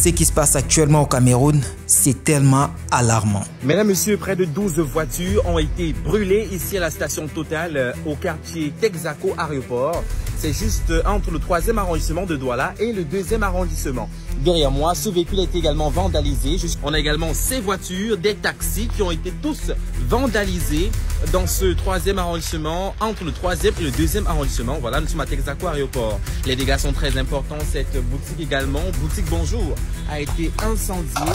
Ce qui se passe actuellement au Cameroun, c'est tellement alarmant. Mesdames, Messieurs, près de 12 voitures ont été brûlées ici à la station Total au quartier Texaco Aéroport. C'est juste entre le 3e arrondissement de Douala et le 2e arrondissement. Derrière moi, ce véhicule a été également vandalisé. On a également ces voitures, des taxis qui ont été tous vandalisés dans ce 3e arrondissement, entre le 3e et le 2e arrondissement. Voilà, nous sommes à Texaco Aéroport. Les dégâts sont très importants. Cette boutique également, boutique Bonjour, a été incendiée.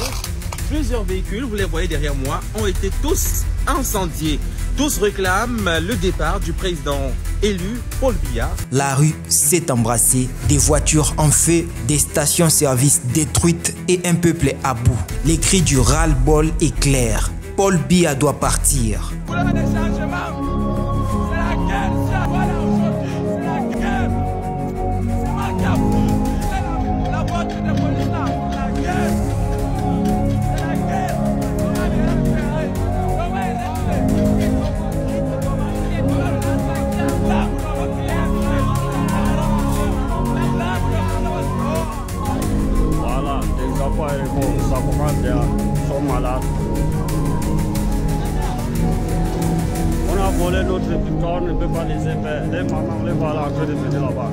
Plusieurs véhicules, vous les voyez derrière moi, ont été tous incendiés. Tous réclament le départ du président élu, Paul Biya. La rue s'est embrassée, des voitures en feu, des stations-service détruites et un peuple à bout. Les cris du ras-le-bol est clair. Paul Biya doit partir. Vous voulez des changements? C'est la guerre, ça, voilà aujourd'hui. C'est la guerre. C'est ma guerre. La boîte de police là, c'est la guerre. C'est la guerre. Voilà, des affaires sont malades. On a volé notre victoire, on ne peut pas les faire. Les mamans, les voilà en train de venir là-bas.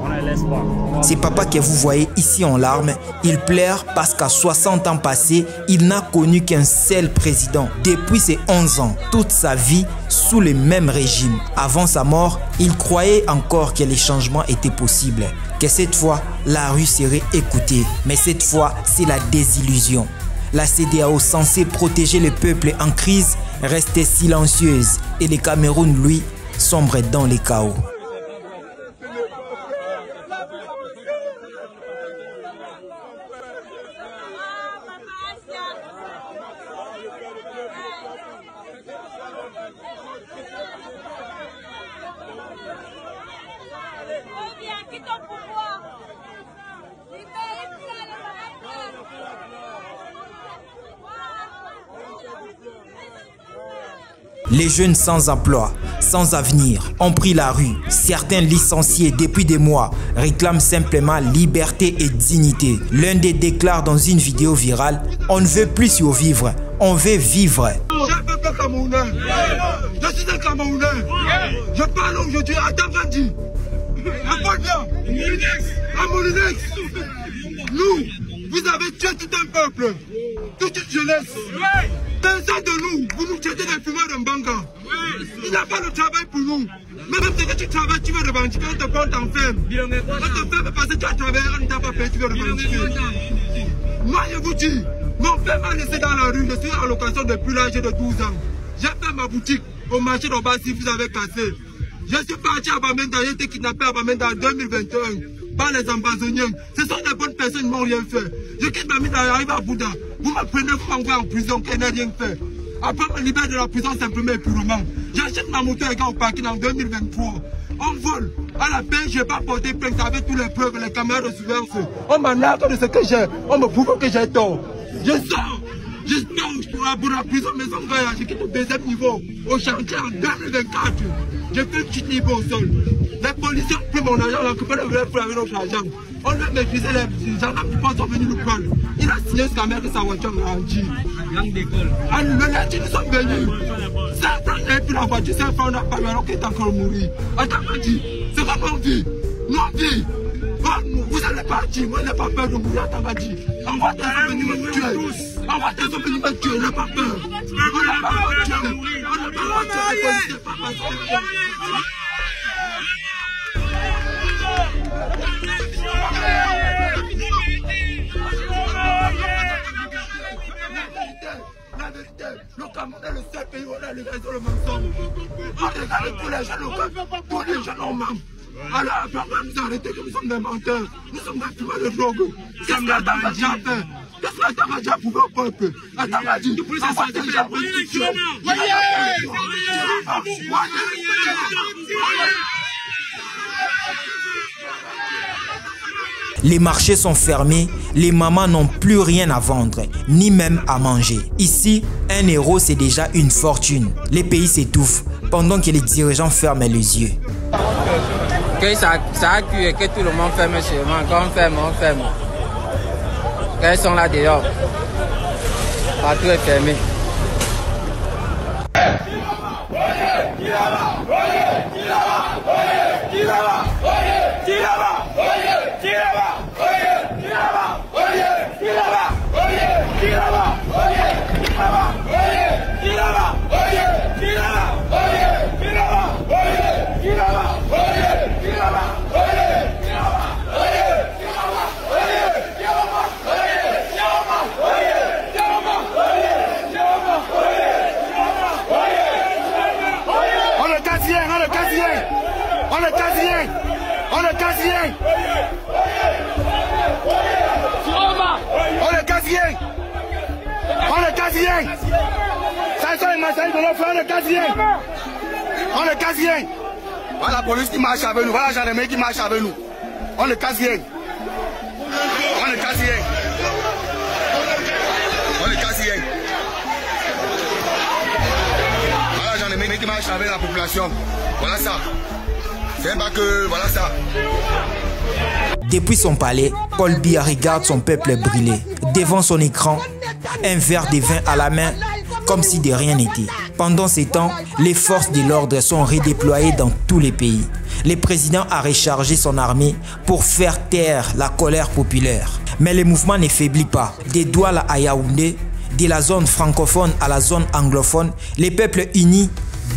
On ne les laisse pas. C'est papa que vous voyez ici en larmes. Il pleure parce qu'à 60 ans passés, il n'a connu qu'un seul président. Depuis ses 11 ans, toute sa vie sous le même régime. Avant sa mort, il croyait encore que les changements étaient possibles. Que cette fois, la rue serait écoutée. Mais cette fois, c'est la désillusion. La CEDEAO, censée protéger le peuple en crise, restait silencieuse. Et le Cameroun, lui, sombre dans les chaos. Les jeunes sans emploi, sans avenir, ont pris la rue. Certains licenciés depuis des mois réclament simplement liberté et dignité. L'un des déclare dans une vidéo virale: on ne veut plus survivre, on veut vivre. Je suis un peuple camerounais. Je suis un Camerounais. Je parle aujourd'hui à Tangadi, à Podia, à Molinex. Nous, vous avez tué tout un peuple, toute une jeunesse. Personne de nous, vous nous traitez des fumeurs de Mbanga. Il n'y a pas de travail pour nous. Même si tu travailles, tu veux revendiquer, on te porte en ferme. On te ferme parce que tu as travaillé, on ne t'a pas payé, tu veux revendiquer. Moi, je vous dis, mon père m'a laissé dans la rue, je suis en location depuis l'âge de 12 ans. J'ai fait ma boutique au marché d'Obasi, vous avez cassé. Je suis parti à Bamenda, j'ai été kidnappé à Bamenda en 2021 par les ambazoniens. Ce sont des bonnes personnes qui n'ont rien fait. Je quitte Bamenda, j'arrive à Bouddha. Vous me prenez, vous m'envoyez en prison, qu'elle n'a rien fait. Après, je me libère de la prison simplement et purement. J'achète ma moto au parking en 2023. On vole. À la fin, je n'ai pas porté plainte avec tous les preuves, les caméras de surveillance. On m'arnaque de ce que j'ai. On me prouve que j'ai tort. Je sors. Je sors pour la prison maison Gaïa. Je quitte au deuxième niveau. Au chantier en 2024. Je fais un petit niveau au sol. Les policiers ont pris mon argent, on a coupé le vrai pour avec notre argent. On veut maîtriser les gendarmes qui sont venus nous prendre. Il a signé ce caméra que sa voiture a dit. Le lundi, nous sommes venus. 5 francs, et puis la voiture, 5 francs, on n'a pas eu alors qu'il est encore mourir. Attends, c'est comme on vit. Nous on vit. Vous allez partir, moi je n'ai pas peur de mourir, attends, on va tes hommes venir me tuer. On va tes hommes venir me tuer, on n'a pas peur. On n'a pas peur de tuer. On n'a pas peur de tuer, les policiers, pas passer. La vérité, le Cameroun est le seul pays où on a légalisé le mensonge. On regarde tous les jeunes locaux, tous les jeunes ont même. Alors, pourquoi nous arrêter que nous sommes des menteurs? Nous sommes des fumeurs de drogue. Qu'est-ce que Atamadi a fait? Qu'est-ce que Atamadi a prouvé au peuple? Atamadi, on va te faire Les marchés sont fermés, les mamans n'ont plus rien à vendre, ni même à manger. Ici, 1 euro c'est déjà une fortune. Les pays s'étouffent pendant que les dirigeants ferment les yeux. Que ça a cuit et que tout le monde ferme seulement. Quand on ferme, on ferme. Là, ils sont là dehors. Partout est fermé. On le casse rien. Voilà la police qui marche avec nous, voilà la gendarmerie qui marche avec nous. On le casse rien. On le casse rien. On le casse rien. Voilà la gendarmerie qui marche avec la population. Voilà ça. C'est pas que, voilà ça. Depuis son palais, Paul Biya regarde son peuple brûler. Devant son écran, un verre de vin à la main, comme si de rien n'était. Pendant ces temps, les forces de l'ordre sont redéployées dans tous les pays. Le président a rechargé son armée pour faire taire la colère populaire. Mais le mouvement ne faiblit pas. De Douala à Yaoundé, de la zone francophone à la zone anglophone, les peuples unis,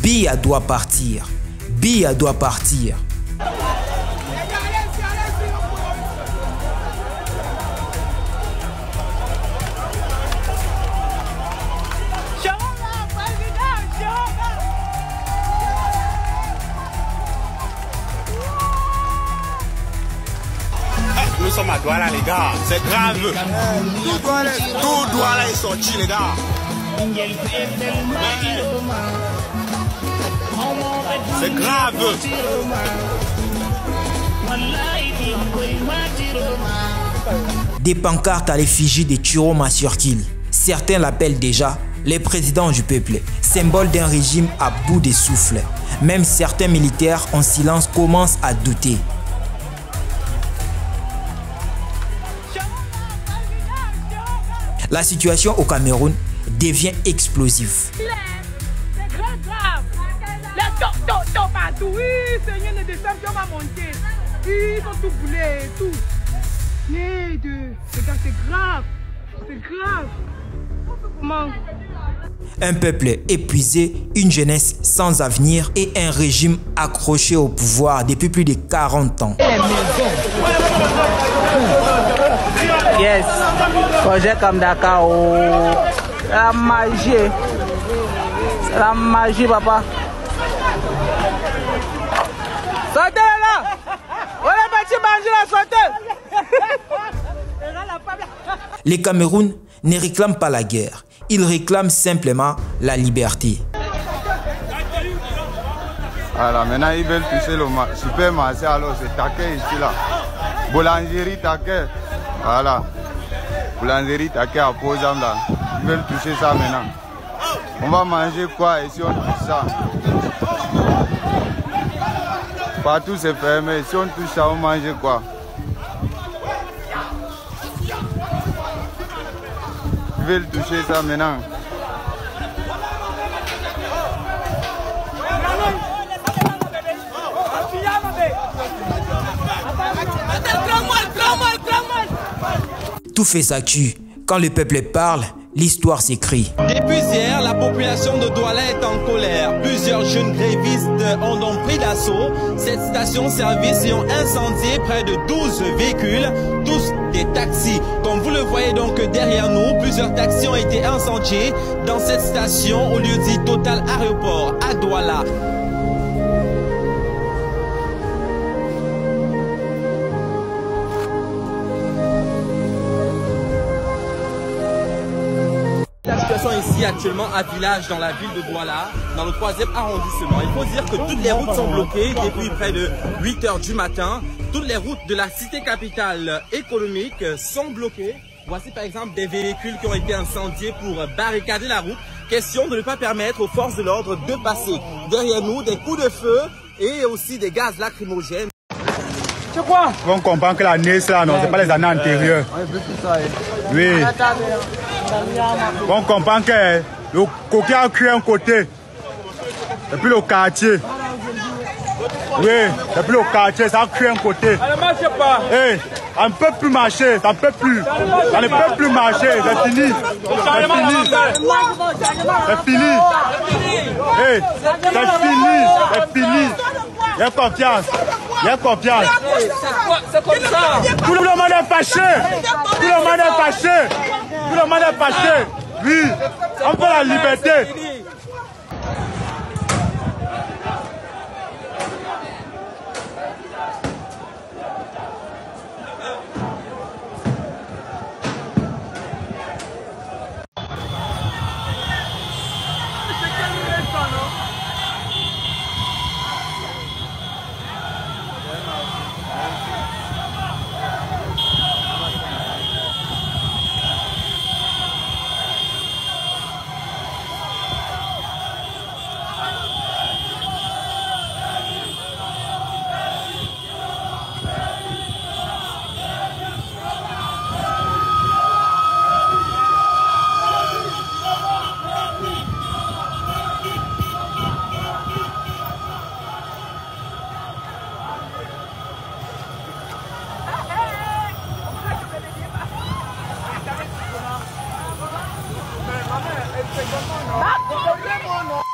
Biya doit partir. Biya doit partir. Nous sommes à Douala, les gars. C'est grave. Tout Douala est sorti, les gars. C'est grave. Des pancartes à l'effigie de Chiroma circulent. Certains l'appellent déjà le président du peuple, symbole d'un régime à bout de souffle. Même certains militaires en silence commencent à douter. La situation au Cameroun devient explosive. C'est grave, grave. Les top partout. Oui, Seigneur, ne descend pas, on va monter. Oui, ils sont tout boulés, tout. Mais c'est grave. C'est grave. Comment? Un peuple épuisé, une jeunesse sans avenir et un régime accroché au pouvoir depuis plus de 40 ans. Yes, projet comme Dakar, oh. La magie. C'est la magie, papa. Sortez là! On est parti manger la sortez! Les Cameroun ne réclament pas la guerre, ils réclament simplement la liberté. Voilà, maintenant ils veulent toucher le supermarché, alors c'est taquet ici là. Boulangerie taquet. Voilà. Boulangerie taquet à Pozam là. Ils veulent toucher ça maintenant. On va manger quoi et si on touche ça? Partout c'est fermé. Si on touche ça, on mange quoi? Ils veulent toucher ça maintenant. Tout fait sa tue. Quand le peuple parle, l'histoire s'écrit. Depuis hier, la population de Douala est en colère. Plusieurs jeunes grévistes ont donc pris d'assaut cette station-service et ont incendié près de 12 véhicules, tous des taxis. Comme vous le voyez donc derrière nous, plusieurs taxis ont été incendiés dans cette station au lieu dit Total Aéroport à Douala. Ici actuellement à Village dans la ville de Douala, dans le 3e arrondissement. Il faut dire que toutes les routes sont bloquées depuis près de 8 h du matin. Toutes les routes de la cité capitale économique sont bloquées. Voici par exemple des véhicules qui ont été incendiés pour barricader la route. Question de ne pas permettre aux forces de l'ordre de passer. Derrière nous, des coups de feu et aussi des gaz lacrymogènes. On comprend que la naisse là, non, c'est pas les années antérieures. Oui. On comprend que le coquille a créé un côté. Et puis le quartier. Oui, et puis le quartier, ça a créé un côté. Ça ne marche pas. Hey, on ne peut plus marcher, ça ne peut plus. Ça ne peut plus marcher, c'est fini. C'est fini. C'est fini. Hey, c'est fini. C'est fini. Il y a confiance. Il y a confiance. C'est comme ça. Tout le monde est fâché. Tout le monde est fâché. Tout le monde est fâché. Oui, on veut la liberté.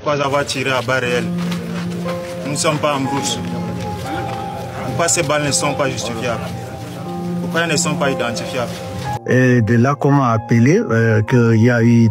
Pas avoir tiré à balles réelles. Nous ne sommes pas en brousse. Pourquoi ces balles ne sont pas justifiables? Pourquoi elles ne sont pas identifiables? Et de là qu'on m'a appelé qu'il y a eu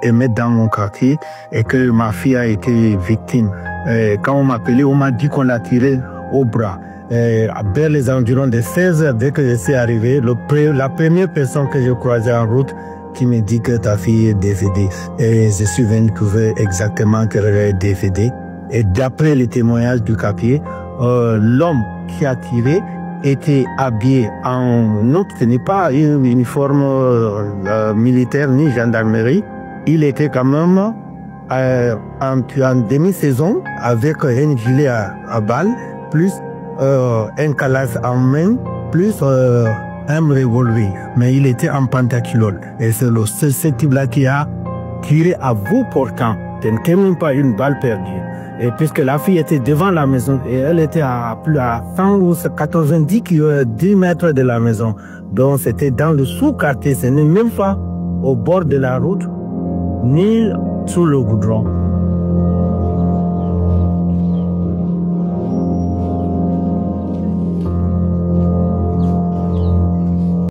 émeute dans mon quartier et que ma fille a été victime. Et quand on m'a appelé, on m'a dit qu'on l'a tiré au bras. Vers les environs de 16 heures, dès que je suis arrivé, la première personne que je croisais en route qui me dit que ta fille est décédée. Et je suis venu trouver exactement qu'elle est décédée. Et d'après les témoignages du quartier, l'homme qui a tiré était habillé en autre, ce n'est pas un uniforme militaire ni gendarmerie. Il était quand même en demi-saison avec un gilet à balles, plus un calasse en main, plus un revolver. Mais il était en pantaculole. Et c'est ce type-là qui a tiré à bout portant. Ce n'était même pas une balle perdue. Et puisque la fille était devant la maison et elle était à plus à 100 ou 90 10 mètres de la maison. Donc c'était dans le sous-quartier, ce n'est même pas au bord de la route, ni sous le goudron.